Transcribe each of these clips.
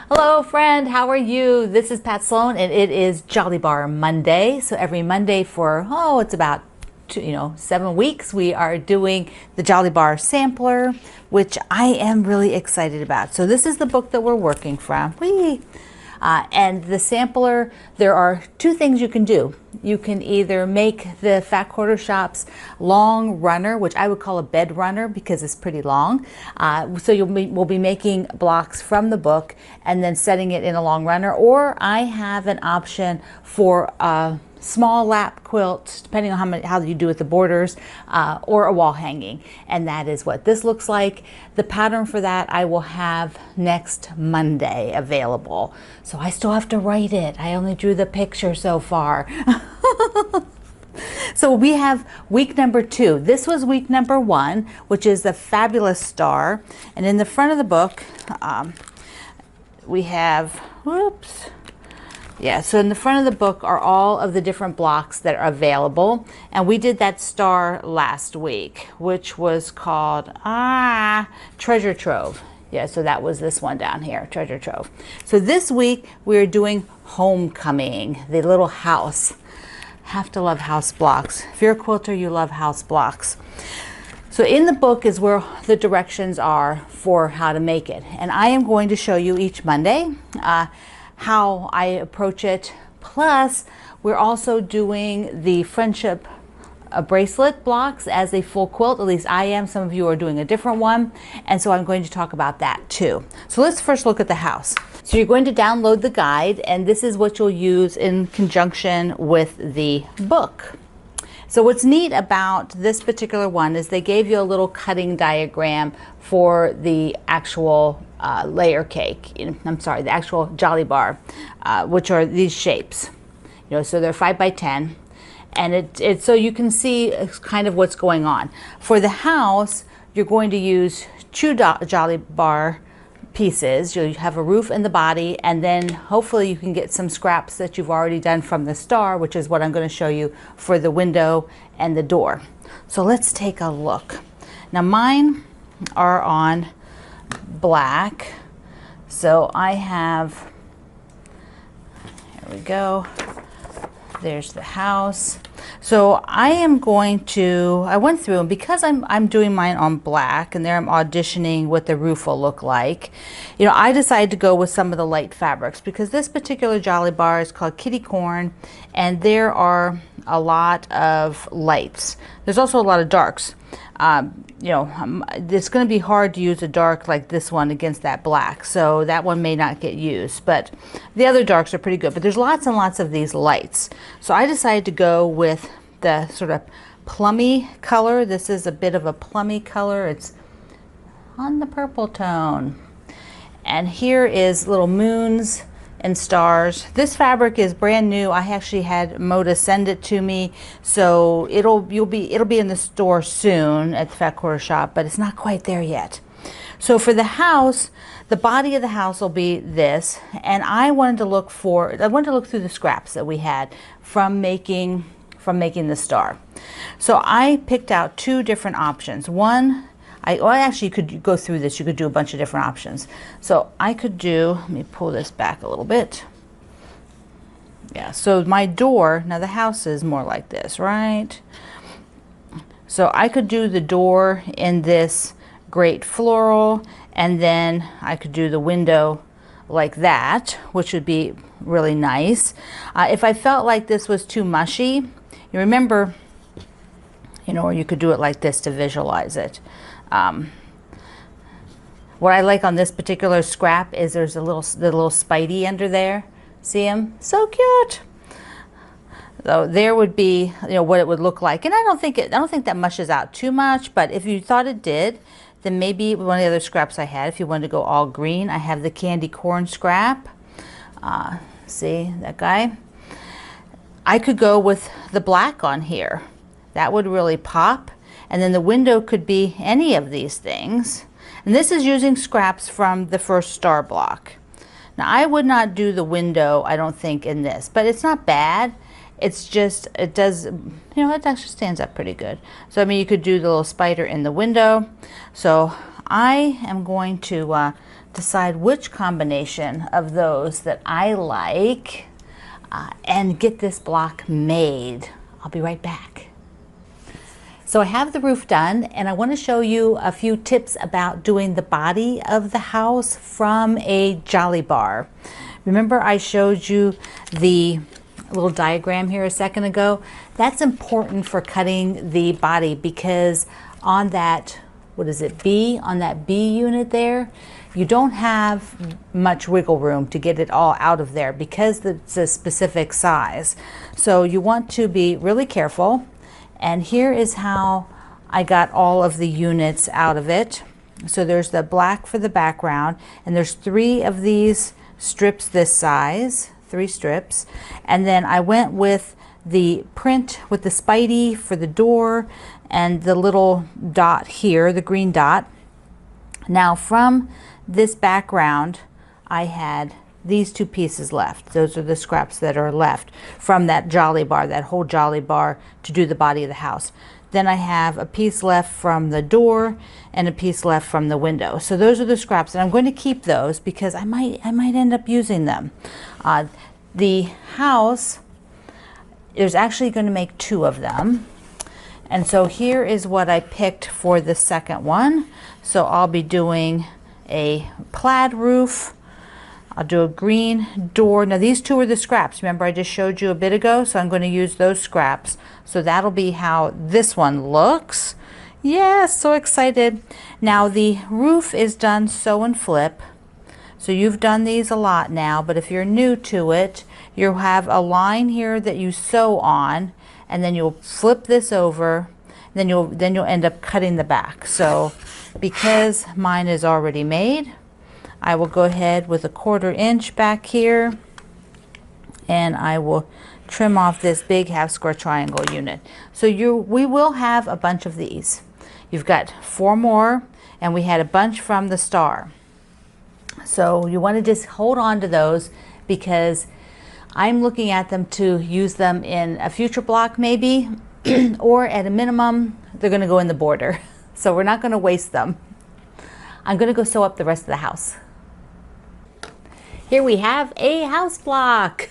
Hello friend, how are you? This is Pat Sloan and it is Jolly Bar Monday. So every Monday for, it's about 7 weeks, we are doing the Jolly Bar Sampler, which I am really excited about. So this is the book that we're working from. And the sampler, there are two things you can do. You can either make the Fat Quarter Shop's long runner, which I would call a bed runner because it's pretty long. So we'll be making blocks from the book and then setting it in a long runner. Or I have an option for a small lap quilt, depending on how you do with the borders, or a wall hanging. And that is what this looks like. The pattern for that I will have next Monday available. So I still have to write it. I only drew the picture so far. So we have week number 2. This was week number 1, which is the fabulous star. And in the front of the book, we have, so in the front of the book are all of the different blocks that are available. And we did that star last week, which was called Treasure Trove. Yeah, so that was this one down here, Treasure Trove. So this week we're doing Homecoming, the little house. Have to love house blocks. If you're a quilter, you love house blocks. So in the book is where the directions are for how to make it. And I am going to show you each Monday how I approach it. Plus, we're also doing the friendship bracelet blocks as a full quilt. At least I am. Some of you are doing a different one. And so I'm going to talk about that too. So let's first look at the house. So you're going to download the guide, and this is what you'll use in conjunction with the book. So what's neat about this particular one is they gave you a little cutting diagram for the actual layer cake. The actual Jolly Bar, which are these shapes. So they're 5 by 10, and it's so you can see kind of what's going on. For the house, you're going to use 2 Jolly Bar pieces. You'll have a roof and the body, and then hopefully you can get some scraps that you've already done from the star, which is what I'm going to show you for the window and the door. So let's take a look. Now mine are on black, so I have, here we go, there's the house. So I am going to, I went through, and because I'm doing mine on black, and there I'm auditioning what the roof will look like, I decided to go with some of the light fabrics because this particular Jolly Bar is called Kitty Corn, and there are a lot of lights. There's also a lot of darks. It's going to be hard to use a dark like this one against that black, so that one may not get used, but the other darks are pretty good. But there's lots and lots of these lights, so I decided to go with the sort of plummy color. This is a bit of a plummy color. It's on the purple tone, and here is little moons and stars. This fabric is brand new. I actually had Moda send it to me, so it'll be in the store soon at the Fat Quarter Shop, but it's not quite there yet. So for the house, the body of the house will be this, and I wanted to look through the scraps that we had from making the star. So I picked out 2 different options. One, actually you could go through this, you could do a bunch of different options. So I could do, let me pull this back a little bit. Yeah, so my door, now the house is more like this, right? So I could do the door in this great floral, and then I could do the window like that, which would be really nice. If I felt like this was too mushy, you remember, or you could do it like this to visualize it. What I like on this particular scrap is there's the little Spidey under there. See him? So cute. So there would be, what it would look like. And I don't think that mushes out too much, but if you thought it did, then maybe one of the other scraps I had, if you wanted to go all green, I have the candy corn scrap. See that guy? I could go with the black on here. That would really pop. And then the window could be any of these things. And this is using scraps from the first star block. Now I would not do the window, I don't think, in this, but it's not bad. It's just, it does, it actually stands up pretty good. So I mean, you could do the little spider in the window. So I am going to decide which combination of those that I like and get this block made. I'll be right back. So I have the roof done, and I want to show you a few tips about doing the body of the house from a jolly bar. Remember I showed you the little diagram here a second ago? That's important for cutting the body because on that, what is it, B, on that B unit there, you don't have much wiggle room to get it all out of there because it's a specific size. So you want to be really careful. And here is how I got all of the units out of it. So there's the black for the background, and there's 3 of these strips this size, 3 strips. And then I went with the print with the Spidey for the door and the little dot here, the green dot. Now from this background, I had these 2 pieces left. Those are the scraps that are left from that jolly bar, that whole jolly bar to do the body of the house. Then I have a piece left from the door and a piece left from the window. So those are the scraps, and I'm going to keep those because I might end up using them. The house, there's actually going to make 2 of them. And so here is what I picked for the second one. So I'll be doing a plaid roof. I'll do a green door. Now these 2 are the scraps. Remember I just showed you a bit ago? So I'm going to use those scraps. So that'll be how this one looks. Yes, so excited. Now the roof is done sew and flip. So you've done these a lot now, but if you're new to it, you'll have a line here that you sew on, and then you'll flip this over, then you'll end up cutting the back. So because mine is already made, I will go ahead with a 1/4 inch back here, and I will trim off this big half square triangle unit. So we will have a bunch of these. You've got 4 more, and we had a bunch from the star. So you want to just hold on to those because I'm looking at them to use them in a future block maybe, or at a minimum, they're going to go in the border. So we're not going to waste them. I'm going to go sew up the rest of the house. Here we have a house block.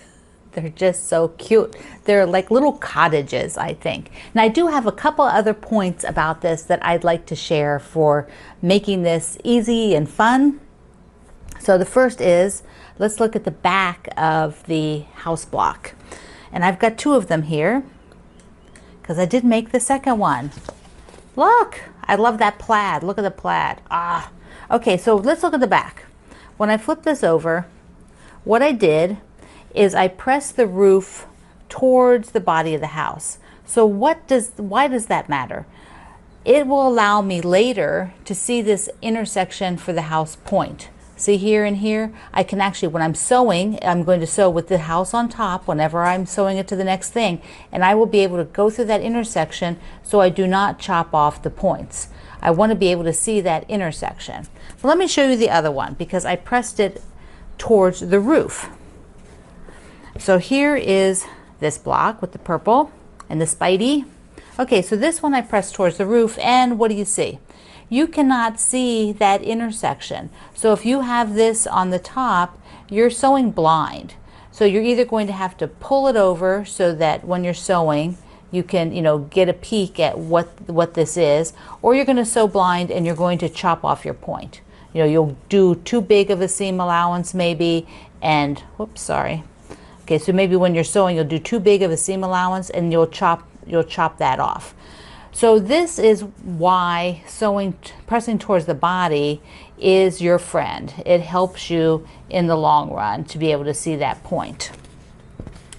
They're just so cute. They're like little cottages, I think. And I do have a couple other points about this that I'd like to share for making this easy and fun. So the first is, let's look at the back of the house block. And I've got 2 of them here because I did make the second one. Look, I love that plaid. Look at the plaid. Ah, okay, so let's look at the back. When I flip this over, what I did is I pressed the roof towards the body of the house. So why does that matter? It will allow me later to see this intersection for the house point. See here and here, I can actually, when I'm sewing, I'm going to sew with the house on top whenever I'm sewing it to the next thing, and I will be able to go through that intersection so I do not chop off the points. I want to be able to see that intersection. So let me show you the other one because I pressed it towards the roof. So here is this block with the purple and the Spidey. Okay, so this one I pressed towards the roof, and what do you see? You cannot see that intersection. So if you have this on the top, you're sewing blind. So you're either going to have to pull it over so that when you're sewing, you can, get a peek at what this is, or you're going to sew blind and you're going to chop off your point. You'll do too big of a seam allowance maybe, and whoops, sorry. Okay, so maybe when you're sewing, you'll do too big of a seam allowance and you'll chop that off. So this is why pressing towards the body is your friend. It helps you in the long run to be able to see that point.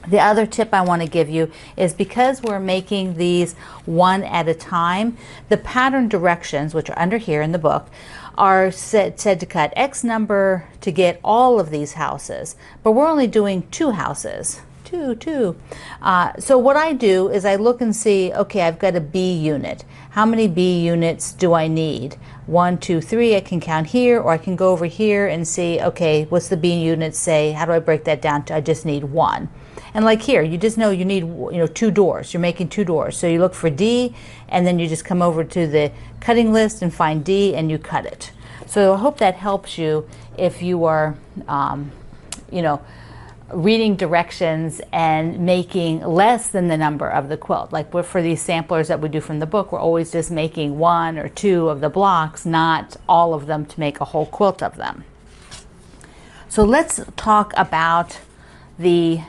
The other tip I want to give you is because we're making these one at a time, the pattern directions, which are under here in the book, are said to cut X number to get all of these houses, but we're only doing 2 houses. Two. So what I do is I look and see, okay, I've got a B unit. How many B units do I need? 1, 2, 3, I can count here, or I can go over here and see, okay, what's the B unit say? How do I break that down to I just need 1? And like here, you just know you need 2 doors. You're making 2 doors. So you look for D, and then you just come over to the cutting list and find D, and you cut it. So I hope that helps you if you are, you know, reading directions and making less than the number of the quilt. Like for these samplers that we do from the book, we're always just making 1 or 2 of the blocks, not all of them to make a whole quilt of them. So let's talk about the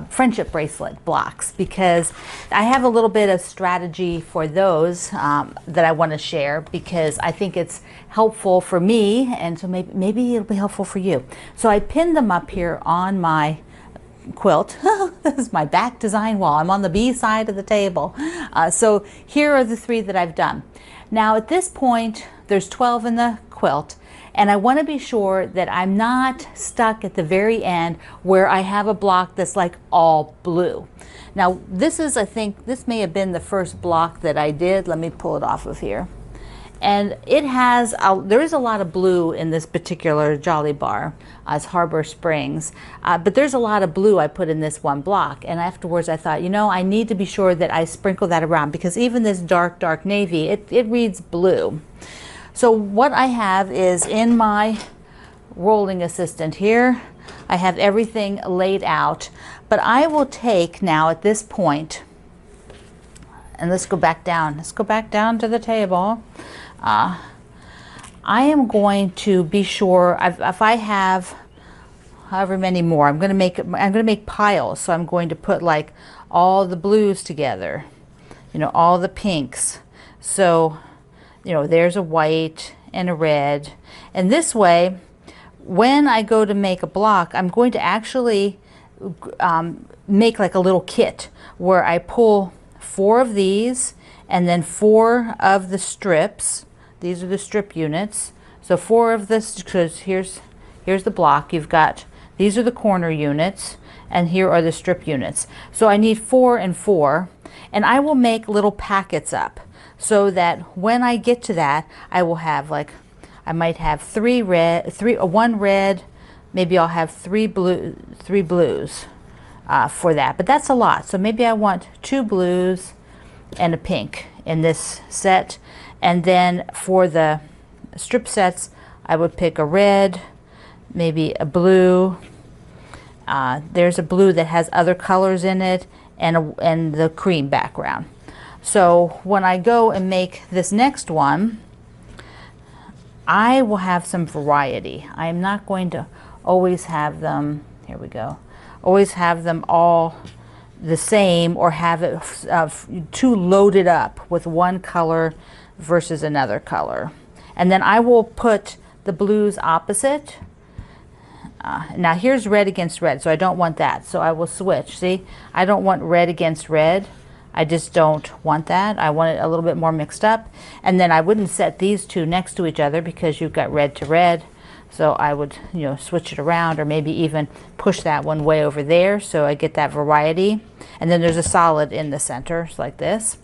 friendship bracelet blocks, because I have a little bit of strategy for those that I want to share, because I think it's helpful for me, and so maybe it'll be helpful for you. So I pinned them up here on my quilt. This is my back design wall. I'm on the B side of the table. So here are the 3 that I've done. Now at this point, there's 12 in the quilt, and I want to be sure that I'm not stuck at the very end where I have a block that's like all blue. Now this is, I think, this may have been the first block that I did. Let me pull it off of here. And it has, there is a lot of blue in this particular Jolly Bar. It's Harbor Springs. But there's a lot of blue I put in this one block. And afterwards I thought, you know, I need to be sure that I sprinkle that around, because even this dark, dark navy, it reads blue. So what I have is in my rolling assistant here, I have everything laid out. But I will take now at this point, and let's go back down. Let's go back down to the table. I am going to be sure if I have however many more, I'm going to make piles. So I'm going to put like all the blues together, you know, all the pinks. So, you know, there's a white and a red, and this way, when I go to make a block, I'm going to actually make like a little kit where I pull 4 of these and then 4 of the strips. These are the strip units. So 4 of this, because here's the block. You've got, these are the corner units, and here are the strip units. So I need 4 and 4, and I will make little packets up so that when I get to that, I will have like, I might have 1 red, maybe I'll have 3 blues for that, but that's a lot. So maybe I want 2 blues and a pink in this set. And then for the strip sets, I would pick a red, maybe a blue. There's a blue that has other colors in it, and the cream background. So when I go and make this next one, I will have some variety. I am not going to always have them, here we go, always have them all the same, or have it too loaded up with one color versus another color. And then I will put the blues opposite. Now here's red against red, so I don't want that. So I will switch. See, I don't want red against red. I just don't want that. I want it a little bit more mixed up. And then I wouldn't set these 2 next to each other because you've got red to red. So I would, you know, switch it around, or maybe even push that one way over there so I get that variety. And then there's a solid in the center, like this.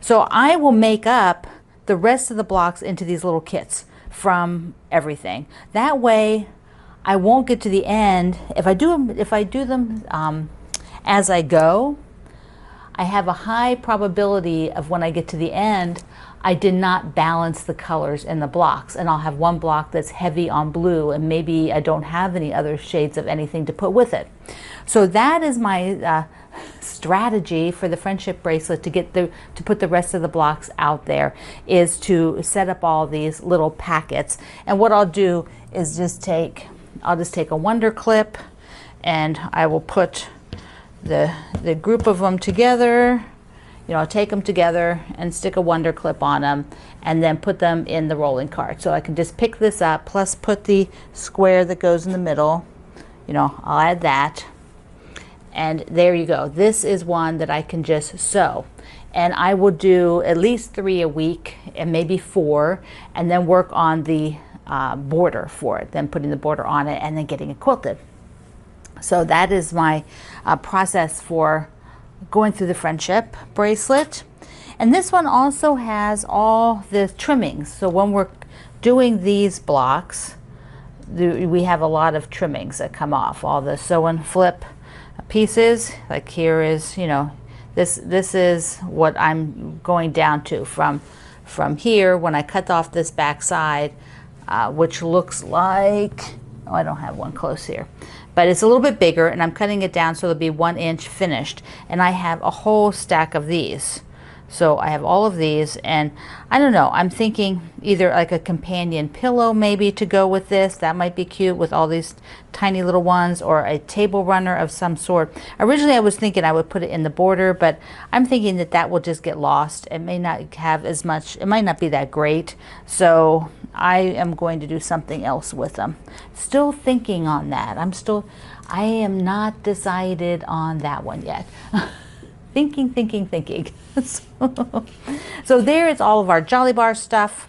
So I will make up the rest of the blocks into these little kits from everything. That way I won't get to the end. If I do them as I go, I have a high probability of when I get to the end, I did not balance the colors in the blocks, and I'll have one block that's heavy on blue, and maybe I don't have any other shades of anything to put with it. So that is my strategy for the friendship bracelet, to put the rest of the blocks out there, is to set up all these little packets. And what I'll do is I'll just take a Wonder Clip, and I will put the group of them together. You know, I'll take them together and stick a Wonder Clip on them, and then put them in the rolling cart. So I can just pick this up, plus put the square that goes in the middle. You know, I'll add that. And there you go. This is one that I can just sew. And I will do at least 3 a week, and maybe 4, and then work on the border for it, then putting the border on it, and then getting it quilted. So that is my process for going through the friendship bracelet. And this one also has all the trimmings. So when we're doing these blocks, we have a lot of trimmings that come off, all the sew and flip pieces. Like here is, you know, this is what I'm going down to from here. When I cut off this back side, which looks like, oh, I don't have one close here, but it's a little bit bigger, and I'm cutting it down so it'll be 1 inch finished. And I have a whole stack of these. So I have all of these, and I don't know, I'm thinking either like a companion pillow maybe to go with this. That might be cute with all these tiny little ones, or a table runner of some sort. Originally I was thinking I would put it in the border, but I'm thinking that that will just get lost. It may not have as much, it might not be that great. So I am going to do something else with them. Still thinking on that. I am not decided on that one yet. Thinking. So there is all of our Jolly Bar stuff.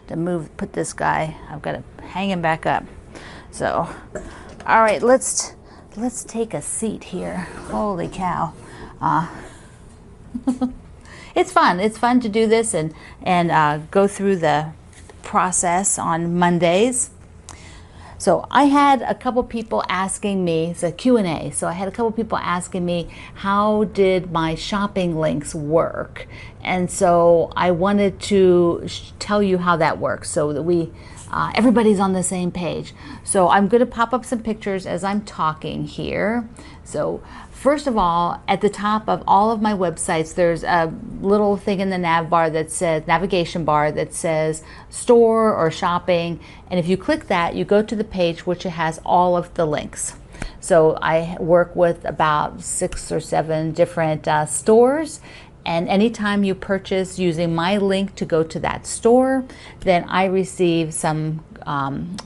To put this guy, I've got to hang him back up. So, all right, let's take a seat here. Holy cow. It's fun. It's fun to do this and go through the process on Mondays. So I had a couple people asking me, it's a Q&A, so I had a couple people asking me, how did my shopping links work? And so I wanted to tell you how that works so that everybody's on the same page. So I'm going to pop up some pictures as I'm talking here. So first of all, at the top of all of my websites, there's a little thing in the navigation bar that says store or shopping. And if you click that, you go to the page which has all of the links. So I work with about 6 or 7 different stores. And anytime you purchase using my link to go to that store, then I receive some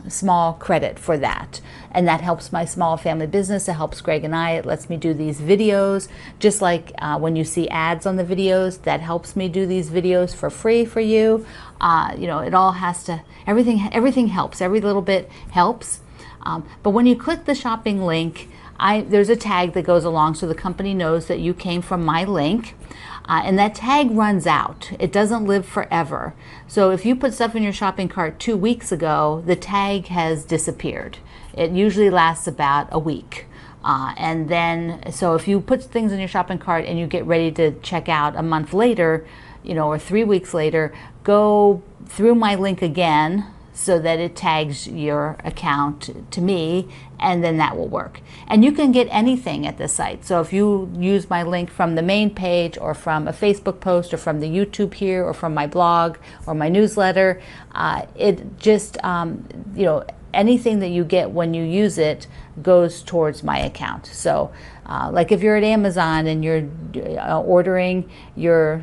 small credit for that. And that helps my small family business. It helps Greg and I. It lets me do these videos. Just like when you see ads on the videos, that helps me do these videos for free for you. You know, it all has to, everything helps. Every little bit helps. But when you click the shopping link, there's a tag that goes along so the company knows that you came from my link. And that tag runs out. It doesn't live forever. So if you put stuff in your shopping cart 2 weeks ago, the tag has disappeared. It usually lasts about a week. And then, so if you put things in your shopping cart and you get ready to check out a month later, you know, or 3 weeks later, go through my link again so that it tags your account to me, and then that will work. And you can get anything at the site. So if you use my link from the main page or from a Facebook post or from the YouTube here or from my blog or my newsletter, it just, you know, anything that you get when you use it goes towards my account. So like if you're at Amazon and you're ordering your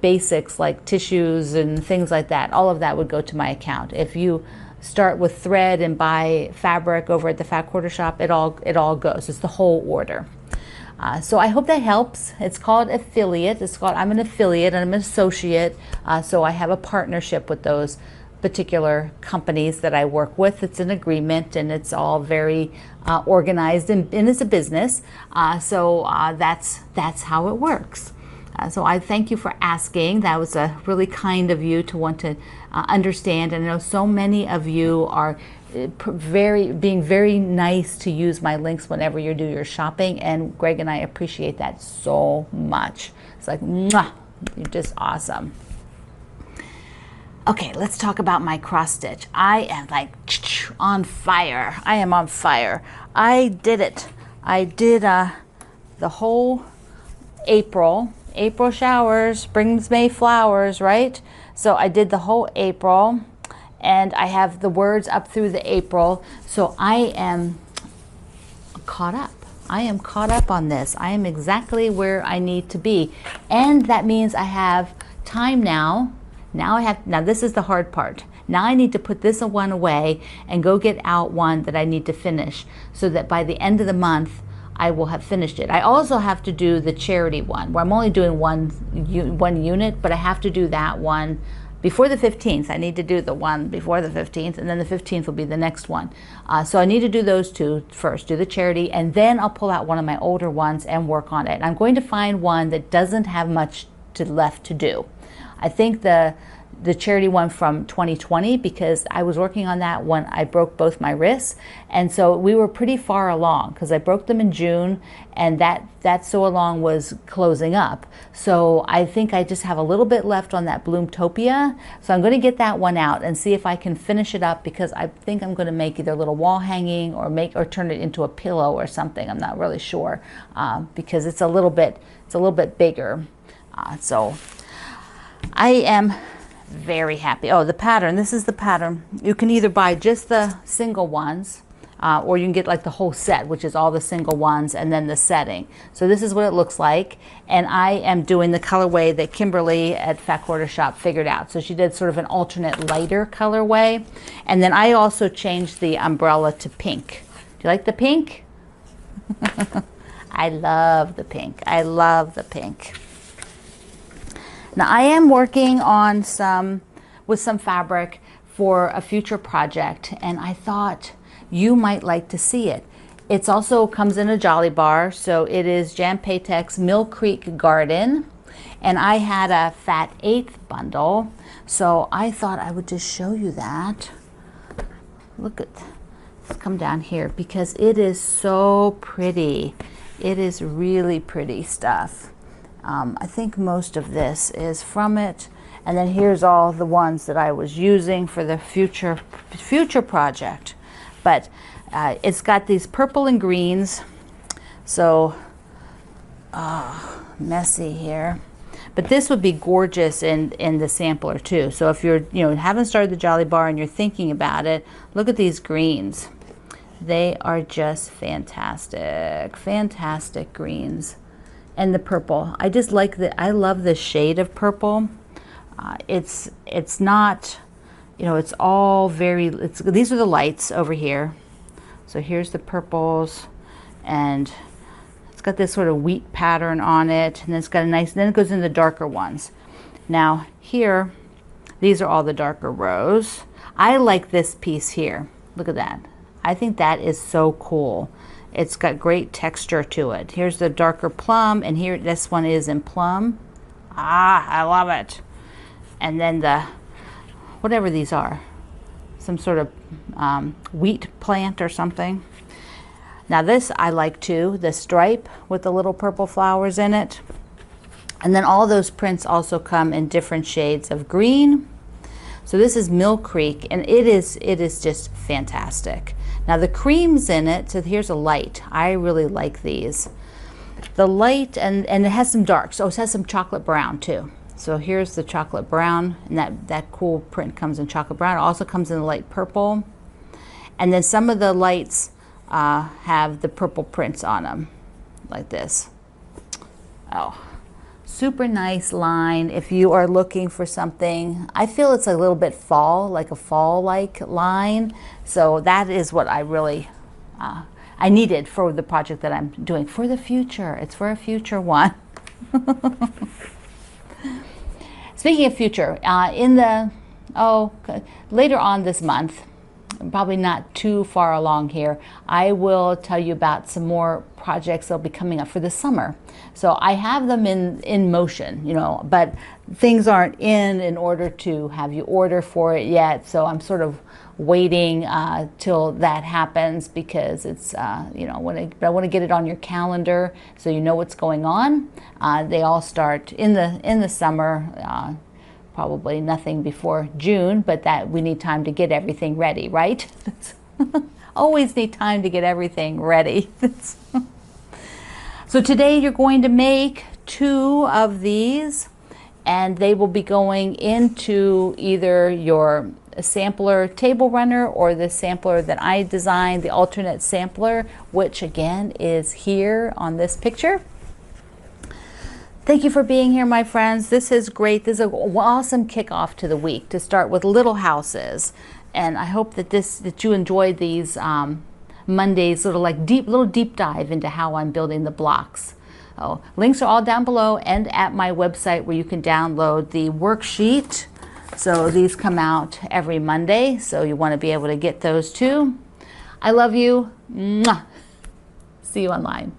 basics like tissues and things like that, all of that would go to my account. If you start with thread and buy fabric over at the Fat Quarter Shop, it all goes. It's the whole order. So I hope that helps. It's called affiliate. I'm an affiliate and I'm an associate. So I have a partnership with those particular companies that I work with. It's an agreement and it's all very organized and it's a business. So that's how it works. So I thank you for asking. That was really kind of you to want to understand. And I know so many of you are being very nice to use my links whenever you do your shopping. And Greg and I appreciate that so much. It's like, mwah, you're just awesome. Okay, let's talk about my cross stitch. I am like on fire. I am on fire. I did it. I did the whole April showers brings May flowers, right? So I did the whole April and I have the words up through the April. So I am caught up. I am caught up on this. I am exactly where I need to be. And that means I have time now. Now this is the hard part. Now I need to put this one away and go get out one that I need to finish so that by the end of the month, I will have finished it. I also have to do the charity one where I'm only doing one unit, but I have to do that one before the 15th. I need to do the one before the 15th, and then the 15th will be the next one. So I need to do those two first, do the charity, and then I'll pull out one of my older ones and work on it. I'm going to find one that doesn't have much left to do. I think the the charity one from 2020 because I was working on that when I broke both my wrists. And so we were pretty far along because I broke them in June and that sew along was closing up. So I think I just have a little bit left on that Bloomtopia. So I'm going to get that one out and see if I can finish it up because I think I'm going to make either a little wall hanging or turn it into a pillow or something. I'm not really sure because it's a little bit bigger. So I am very happy. Oh, the pattern. This is the pattern. You can either buy just the single ones or you can get like the whole set, which is all the single ones and then the setting. So this is what it looks like. And I am doing the colorway that Kimberly at Fat Quarter Shop figured out. So she did sort of an alternate lighter colorway. And then I also changed the umbrella to pink. Do you like the pink? I love the pink. I love the pink. Now I am working on with some fabric for a future project and I thought you might like to see it. It's also comes in a Jolly Bar, so it is Jan Paytek's Mill Creek Garden and I had a Fat 8th bundle, so I thought I would just show you that. Look at, let's come down here because it is so pretty. It is really pretty stuff. I think most of this is from it. And then here's all the ones that I was using for the future project. But it's got these purple and greens. So, messy here. But this would be gorgeous in the sampler too. So if you're, haven't started the Jolly Bar and you're thinking about it, look at these greens. They are just fantastic, fantastic greens. And the purple, I just like I love the shade of purple. It's not, it's all these are the lights over here. So here's the purples and it's got this sort of wheat pattern on it. And then it's got a nice, then it goes in the darker ones. Now here, these are all the darker rows. I like this piece here. Look at that. I think that is so cool. It's got great texture to it. Here's the darker plum, and here this one is in plum. Ah, I love it. And then the, whatever these are, some sort of wheat plant or something. Now this I like too, the stripe with the little purple flowers in it. And then all those prints also come in different shades of green. So this is Mill Creek, and it is just fantastic. Now the cream's in it, so here's a light. I really like these. The light, and it has some darks. Oh, it has some chocolate brown too. So here's the chocolate brown, and that cool print comes in chocolate brown. It also comes in the light purple. And then some of the lights have the purple prints on them, like this. Oh. Super nice line if you are looking for something. I feel it's a little bit fall, like a fall-like line. So that is what I really, I needed for the project that I'm doing for the future. It's for a future one. Speaking of future, later on this month, probably not too far along here, I will tell you about some more projects that'll be coming up for the summer. So I have them in motion, but things aren't in order to have you order for it yet. So I'm sort of waiting till that happens because it's, I want to get it on your calendar so you know what's going on. They all start in the summer. Probably nothing before June, but that we need time to get everything ready, right? Always need time to get everything ready. So today you're going to make 2 of these, and they will be going into either your sampler table runner or the sampler that I designed, the alternate sampler, which again is here on this picture. Thank you for being here, my friends. This is great. This is an awesome kickoff to the week to start with little houses. And I hope that you enjoyed these Mondays, little deep dive into how I'm building the blocks. Oh, links are all down below and at my website where you can download the worksheet. So these come out every Monday, so you want to be able to get those too. I love you. Mwah. See you online.